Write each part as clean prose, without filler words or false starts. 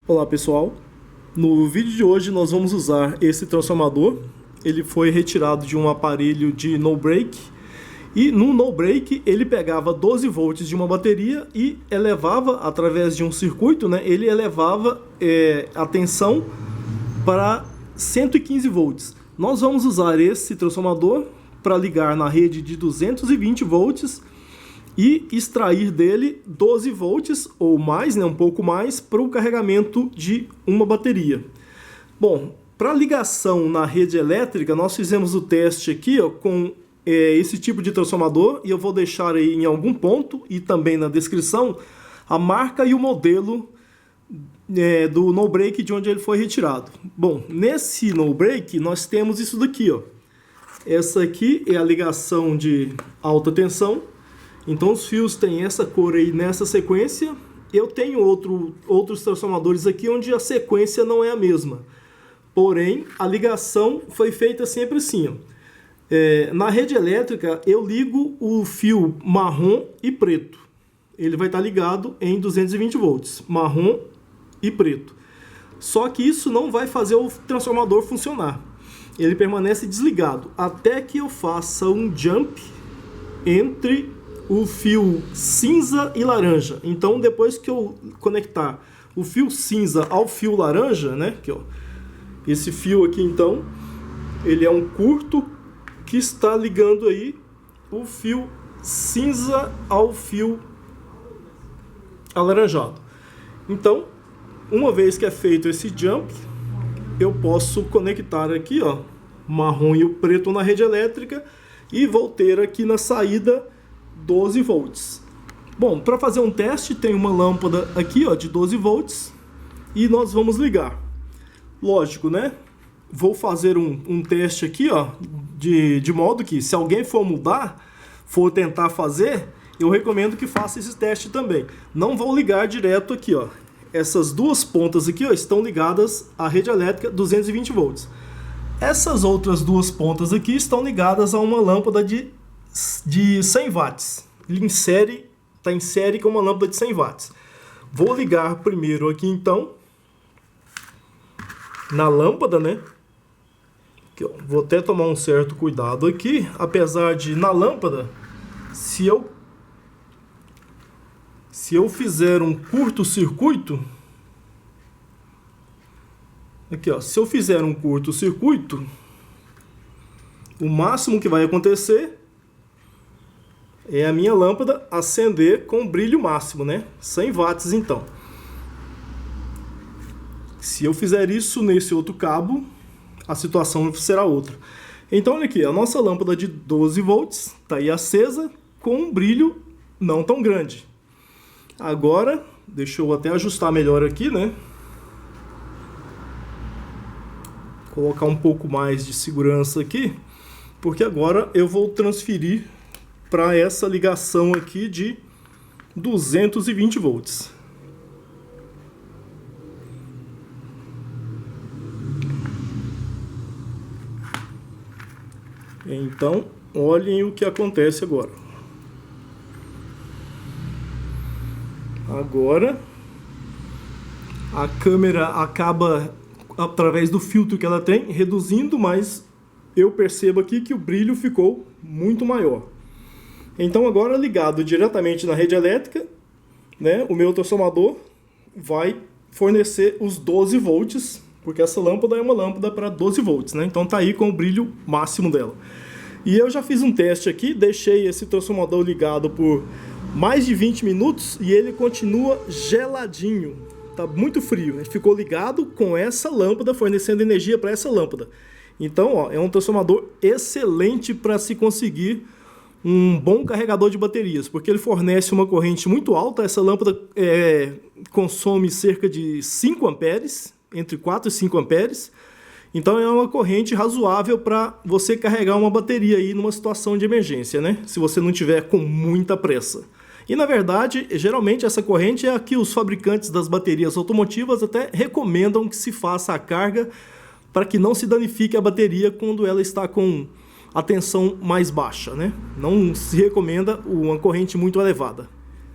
Olá pessoal, no vídeo de hoje nós vamos usar esse transformador. Ele foi retirado de um aparelho de no break e no no break ele pegava 12 volts de uma bateria e elevava através de um circuito, né? Ele elevava a tensão para 115 volts. Nós vamos usar esse transformador para ligar na rede de 220 volts e extrair dele 12 volts ou mais, né, um pouco mais, para o carregamento de uma bateria. Bom, para ligação na rede elétrica, nós fizemos o teste aqui com esse tipo de transformador, e eu vou deixar aí em algum ponto e também na descrição a marca e o modelo do no break de onde ele foi retirado. Bom, nesse no break nós temos isso daqui, ó. Essa aqui é a ligação de alta tensão. Então os fios têm essa cor aí nessa sequência. Eu tenho outros transformadores aqui onde a sequência não é a mesma. Porém, a ligação foi feita sempre assim, ó. Na rede elétrica eu ligo o fio marrom e preto. Ele vai estar ligado em 220 volts, marrom e preto. Só que isso não vai fazer o transformador funcionar. Ele permanece desligado até que eu faça um jump entre o fio cinza e laranja. Então, depois que eu conectar o fio cinza ao fio laranja, né? Aqui, ó, esse fio aqui, então, ele é um curto que está ligando aí o fio cinza ao fio alaranjado. Então, uma vez que é feito esse jump, eu posso conectar aqui, ó, marrom e o preto na rede elétrica e vou ter aqui na saída 12 volts. Bom, para fazer um teste, tem uma lâmpada aqui, ó, de 12 volts e nós vamos ligar. Lógico, né? Vou fazer um teste aqui, ó, de modo que se alguém for mudar, for tentar fazer, eu recomendo que faça esse teste também. Não vou ligar direto aqui, ó. Essas duas pontas aqui, ó, estão ligadas à rede elétrica 220 volts. Essas outras duas pontas aqui estão ligadas a uma lâmpada de 100 watts. Ele está em série com uma lâmpada de 100 watts. Vou ligar primeiro aqui então na lâmpada, né? Aqui, ó. Vou até tomar um certo cuidado aqui, apesar de na lâmpada, se eu fizer um curto-circuito, aqui, ó, se eu fizer um curto-circuito, o máximo que vai acontecer é a minha lâmpada acender com brilho máximo, né? 100 watts então. Se eu fizer isso nesse outro cabo, a situação será outra. Então olha aqui, a nossa lâmpada de 12 volts está aí acesa com um brilho não tão grande. Agora, deixa eu até ajustar melhor aqui, né? Colocar um pouco mais de segurança aqui, porque agora eu vou transferir para essa ligação aqui de 220 volts. Então, olhem o que acontece agora. Agora, a câmera acaba, através do filtro que ela tem, reduzindo, mas eu percebo aqui que o brilho ficou muito maior. Então agora, ligado diretamente na rede elétrica, né, o meu transformador vai fornecer os 12 volts, porque essa lâmpada é uma lâmpada para 12 volts, né? Então tá aí com o brilho máximo dela. E eu já fiz um teste aqui, deixei esse transformador ligado por mais de 20 minutos e ele continua geladinho. Tá muito frio. Ele ficou ligado com essa lâmpada, fornecendo energia para essa lâmpada. Então, ó, é um transformador excelente para se conseguir um bom carregador de baterias, porque ele fornece uma corrente muito alta. Essa lâmpada consome cerca de 5 amperes, entre 4 e 5 amperes. Então é uma corrente razoável para você carregar uma bateria aí numa situação de emergência, né? Se você não tiver com muita pressa. E na verdade, geralmente essa corrente é a que os fabricantes das baterias automotivas até recomendam que se faça a carga para que não se danifique a bateria quando ela está com a tensão mais baixa, né? Não se recomenda uma corrente muito elevada.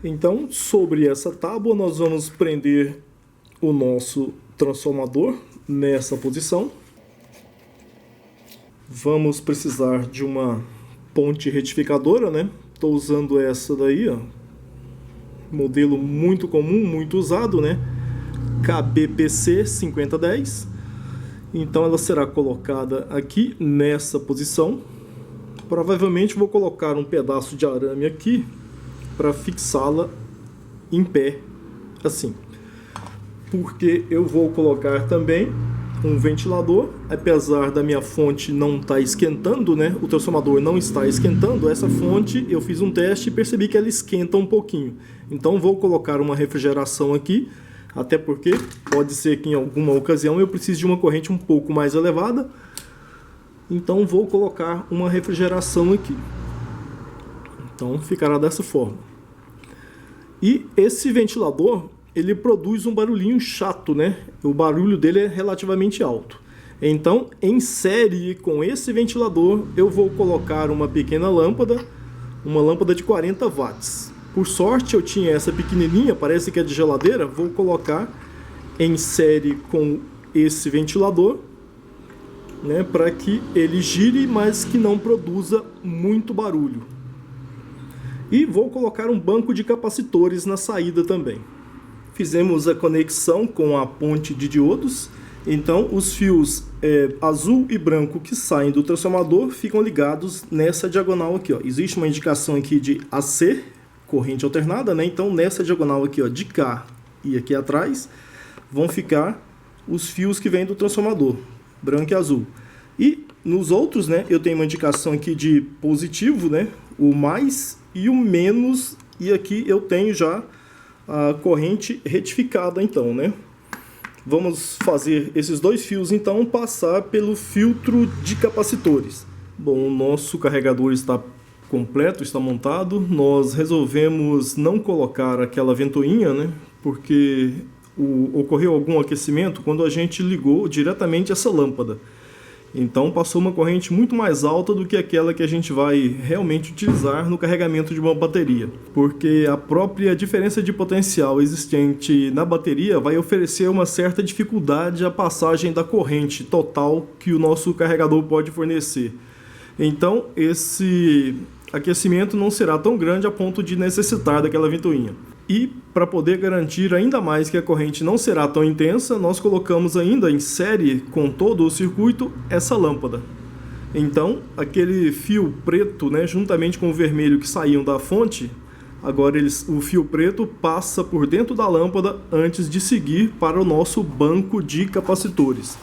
Então, sobre essa tábua, nós vamos prender o nosso transformador nessa posição. Vamos precisar de uma ponte retificadora, né? Estou usando essa daí, ó. Modelo muito comum, muito usado, né? KBPC 5010. Então ela será colocada aqui nessa posição. Provavelmente vou colocar um pedaço de arame aqui para fixá-la em pé, assim. Porque eu vou colocar também um ventilador, apesar da minha fonte não estar esquentando, né? O transformador não está esquentando. Essa fonte eu fiz um teste e percebi que ela esquenta um pouquinho. Então vou colocar uma refrigeração aqui, até porque pode ser que em alguma ocasião eu precise de uma corrente um pouco mais elevada. Então vou colocar uma refrigeração aqui. Então ficará dessa forma. E esse ventilador, ele produz um barulhinho chato, né? O barulho dele é relativamente alto. Então, em série com esse ventilador, eu vou colocar uma pequena lâmpada, uma lâmpada de 40 watts. Por sorte, eu tinha essa pequenininha, parece que é de geladeira, vou colocar em série com esse ventilador, né, para que ele gire, mas que não produza muito barulho. E vou colocar um banco de capacitores na saída também. Fizemos a conexão com a ponte de diodos, então os fios azul e branco que saem do transformador ficam ligados nessa diagonal aqui, ó. Existe uma indicação aqui de AC, corrente alternada, né? Então nessa diagonal aqui, ó, de cá e aqui atrás, vão ficar os fios que vêm do transformador, branco e azul. E nos outros, né, eu tenho uma indicação aqui de positivo, né, o mais e o menos, e aqui eu tenho já a corrente retificada, então, né? Vamos fazer esses dois fios, então, passar pelo filtro de capacitores. Bom, o nosso carregador está completo, está montado. Nós resolvemos não colocar aquela ventoinha, né? Porque ocorreu algum aquecimento quando a gente ligou diretamente essa lâmpada. Então passou uma corrente muito mais alta do que aquela que a gente vai realmente utilizar no carregamento de uma bateria. Porque a própria diferença de potencial existente na bateria vai oferecer uma certa dificuldade à passagem da corrente total que o nosso carregador pode fornecer. Então esse aquecimento não será tão grande a ponto de necessitar daquela ventoinha. E para poder garantir ainda mais que a corrente não será tão intensa, nós colocamos ainda em série com todo o circuito essa lâmpada. Então, aquele fio preto, né, juntamente com o vermelho que saíam da fonte, agora o fio preto passa por dentro da lâmpada antes de seguir para o nosso banco de capacitores.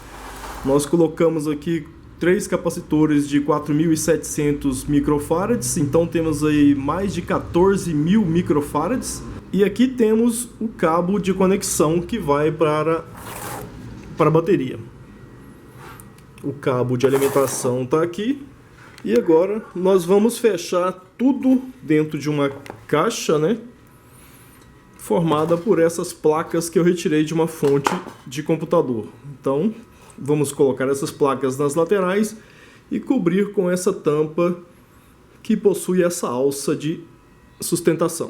Nós colocamos aqui 3 capacitores de 4.700 microfarads, então temos aí mais de 14.000 microfarads. E aqui temos o cabo de conexão que vai para a bateria. O cabo de alimentação está aqui. E agora nós vamos fechar tudo dentro de uma caixa, né? Formada por essas placas que eu retirei de uma fonte de computador. Então vamos colocar essas placas nas laterais e cobrir com essa tampa que possui essa alça de sustentação.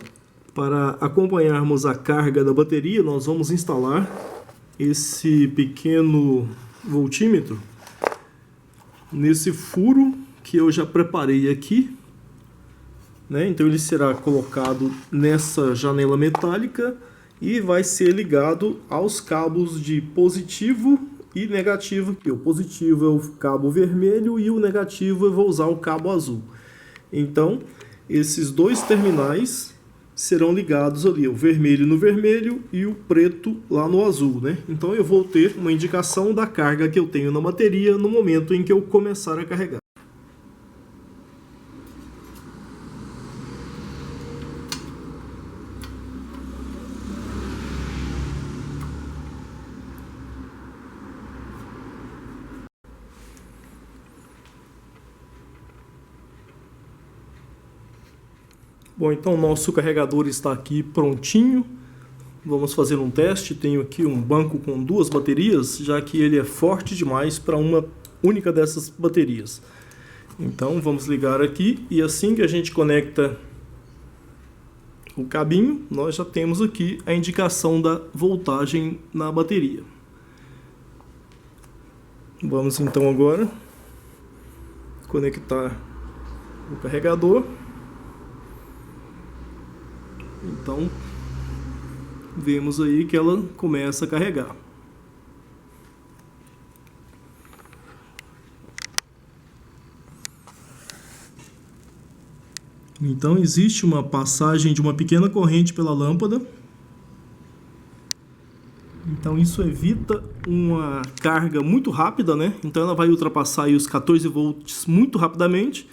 Para acompanharmos a carga da bateria, nós vamos instalar esse pequeno voltímetro nesse furo que eu já preparei aqui, né? Então ele será colocado nessa janela metálica e vai ser ligado aos cabos de positivo e negativo. O positivo é o cabo vermelho e o negativo eu vou usar o cabo azul. Então esses dois terminais serão ligados ali, o vermelho no vermelho e o preto lá no azul, né? Então eu vou ter uma indicação da carga que eu tenho na bateria no momento em que eu começar a carregar. Bom, então o nosso carregador está aqui prontinho. Vamos fazer um teste. Tenho aqui um banco com 2 baterias, já que ele é forte demais para uma única dessas baterias. Então vamos ligar aqui e assim que a gente conecta o cabinho, nós já temos aqui a indicação da voltagem na bateria. Vamos então agora conectar o carregador. Então vemos aí que ela começa a carregar. Então existe uma passagem de uma pequena corrente pela lâmpada. Então isso evita uma carga muito rápida, né? Então ela vai ultrapassar aí os 14 volts muito rapidamente,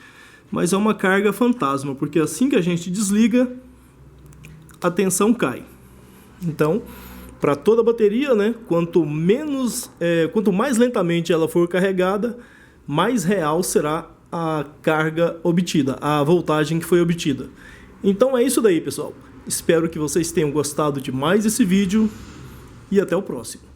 mas é uma carga fantasma, porque assim que a gente desliga, a tensão cai. Então, para toda a bateria, né? Quanto mais lentamente ela for carregada, mais real será a carga obtida, a voltagem que foi obtida. Então é isso daí, pessoal. Espero que vocês tenham gostado de mais esse vídeo e até o próximo.